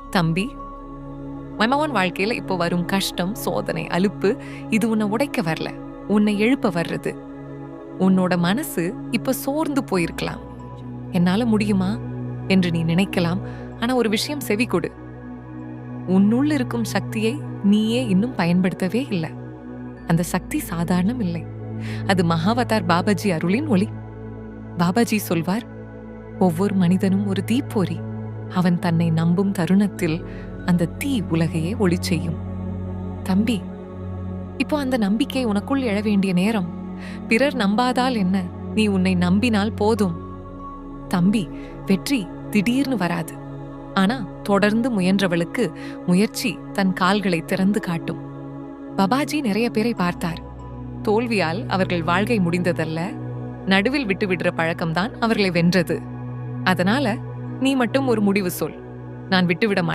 தம்பி, மமவன் வாழ்க்கையில இப்போ வரும் கஷ்டம், சோதனை, அலுப்பு இது உன்னை உடைக்க வரல, உன்னை எழுப்ப வர்றது. உன்னோட மனசு இப்ப சோர்ந்து போயிருக்கலாம். என்னால முடியுமா என்று நீ நினைக்கலாம். ஆனா ஒரு விஷயம் செவி கொடு. உன்னுள் இருக்கும் சக்தியை நீயே இன்னும் பயன்படுத்தவே இல்லை. அந்த சக்தி சாதாரணம் இல்லை. அது மகாவதார் பாபாஜி அருளின் ஒளி. பாபாஜி சொல்வார், ஒவ்வொரு மனிதனும் ஒரு தீப்பொறி. அவன் தன்னை நம்பும் தருணத்தில் அந்த தீ உலகையே ஒளி செய்யும். தம்பி, இப்போ அந்த நம்பிக்கை உனக்குள் எழ வேண்டிய நேரம். பிறர் நம்பாதால் என்ன, நீ உன்னை நம்பினால் போதும். தம்பி, வெற்றி திடீர்னு வராது. ஆனா தொடர்ந்து முயன்றவளுக்கு முயற்சி தன் கால்களை திறந்து காட்டும். பாபாஜி நிறைய பேரை பார்த்தார். தோல்வியால் அவர்கள் வாழ்க்கை முடிந்ததல்ல, நடுவில் விட்டுவிடுற பழக்கம்தான் அவர்களை வென்றது. அதனால நீ மட்டும் ஒரு முடிவு சொல், நான் விட்டுவிட மாட்டேன்.